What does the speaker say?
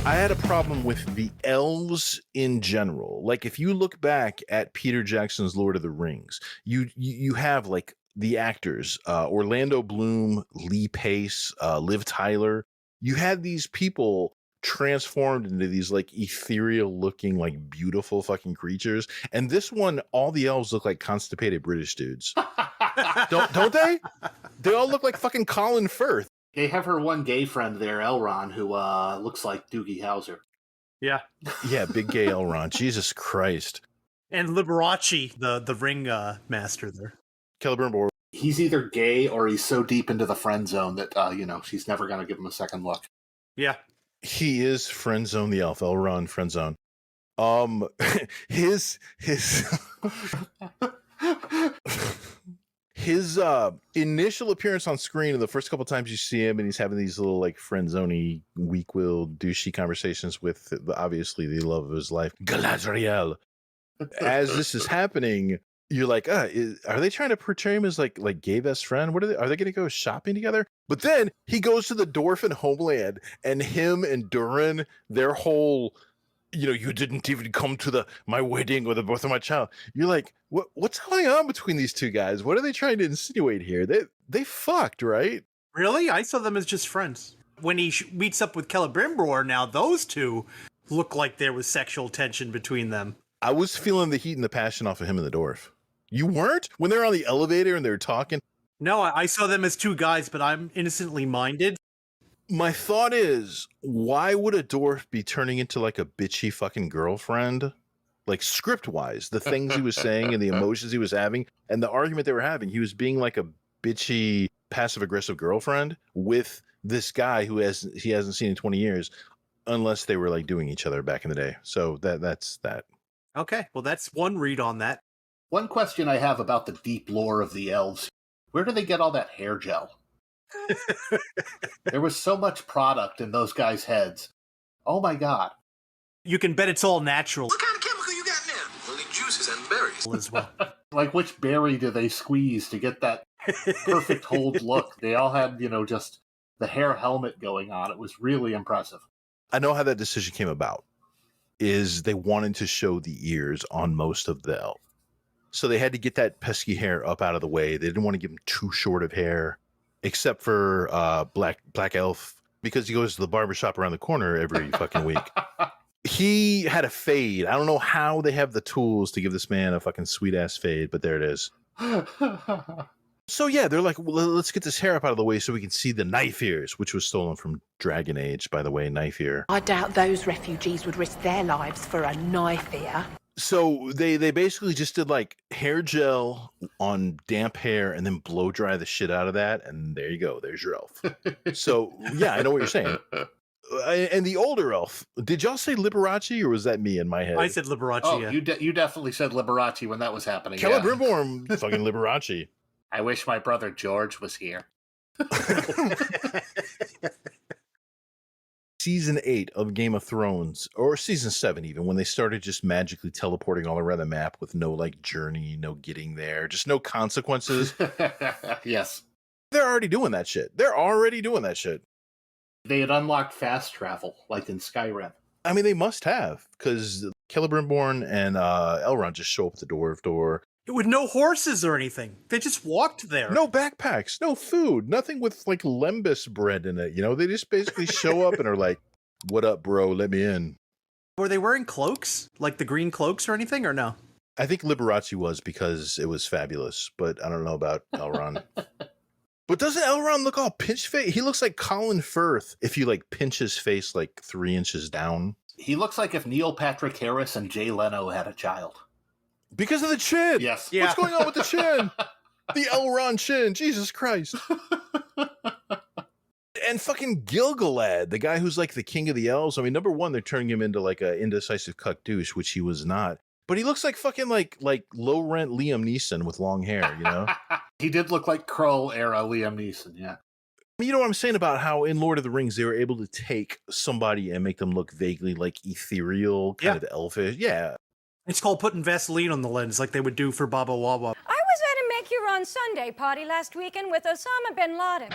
I had a problem with the elves in general. Like, if you look back at Peter Jackson's Lord of the Rings, you have like the actors, Orlando Bloom, Lee Pace, Liv Tyler. You had these people transformed into these like ethereal looking, like beautiful fucking creatures. And this one, all the elves look like constipated British dudes. Don't they? They all look like fucking Colin Firth. They have her one gay friend there, Elrond, who looks like Doogie Howser. Yeah. Yeah, big gay Elrond. Jesus Christ. And Liberace, the ring master there. Celebrimbor. He's either gay or he's so deep into the friend zone that, she's never going to give him a second look. Yeah. He is friend zone the elf, Elrond friend zone. His his initial appearance on screen, and the first couple times you see him, and he's having these little like friend zoney, weak-willed, douchey conversations with obviously the love of his life, Galadriel. As this is happening, you're like, are they trying to portray him as like gay best friend? What are they going to go shopping together? But then he goes to the dwarven homeland, and him and Durin, their whole, you didn't even come to my wedding or the birth of my child. You're like, what's going on between these two guys? What are they trying to insinuate here? They fucked, right? Really? I saw them as just friends. When he meets up with Celebrimbor, now those two look like there was sexual tension between them. I was feeling the heat and the passion off of him and the dwarf. You weren't? When they're on the elevator and they're talking? No, I saw them as two guys, but I'm innocently minded. My thought is, why would a dwarf be turning into like a bitchy fucking girlfriend? Like, script-wise, the things he was saying and the emotions he was having and the argument they were having, he was being like a bitchy, passive-aggressive girlfriend with this guy who he hasn't seen in 20 years, unless they were like doing each other back in the day. So that's that. Okay, well, that's one read on that. One question I have about the deep lore of the elves, where do they get all that hair gel? There was so much product in those guys' heads. Oh my God. You can bet it's all natural. What kind of chemical you got now? Only juices and berries. As well. Like, which berry do they squeeze to get that perfect hold look? They all had, just the hair helmet going on. It was really impressive. I know how that decision came about. Is they wanted to show the ears on most of the elf. So they had to get that pesky hair up out of the way. They didn't want to give him too short of hair, except for Black Elf, because he goes to the barbershop around the corner every fucking week. He had a fade. I don't know how they have the tools to give this man a fucking sweet ass fade, but there it is. So yeah, they're like, well, let's get this hair up out of the way so we can see the knife ears, which was stolen from Dragon Age, by the way, knife ear. I doubt those refugees would risk their lives for a knife ear. So they basically just did like hair gel on damp hair and then blow dry the shit out of that, and there you go. There's your elf. So yeah, I know what you're saying. And the older elf, did y'all say Liberace, or was that me in my head? I said Liberace. Oh, yeah. you definitely said Liberace when that was happening. Celebrimbor, fucking Liberace. I wish my brother George was here. Season 8 of Game of Thrones, or season 7 even, when they started just magically teleporting all around the map with no like journey, no getting there, just no consequences. Yes. They're already doing that shit. They had unlocked fast travel, like in Skyrim. I mean, they must have, because Celebrimbor and Elrond just show up at the dwarf door. With no horses or anything. They just walked there. No backpacks, no food, nothing with like lembas bread in it. They just basically show up and are like, what up, bro? Let me in. Were they wearing cloaks? Like the green cloaks or anything, or no? I think Liberace was, because it was fabulous, but I don't know about Elrond. But doesn't Elrond look all pinch face? He looks like Colin Firth if you like pinch his face like 3 inches down. He looks like if Neil Patrick Harris and Jay Leno had a child. Because of the chin. Yes. Yeah. What's going on with the chin? The Elrond chin. Jesus Christ. And fucking Gilgalad, the guy who's like the king of the elves. I mean, number one, they're turning him into like an indecisive cuck douche, which he was not. But he looks like fucking like low rent Liam Neeson with long hair, He did look like Krull era Liam Neeson, yeah. You know what I'm saying about how in Lord of the Rings they were able to take somebody and make them look vaguely like ethereal, kind of elfish. Yeah. It's called putting Vaseline on the lens like they would do for Baba Wawa. I was at a Make Your Own Sunday party last weekend with Osama bin Laden.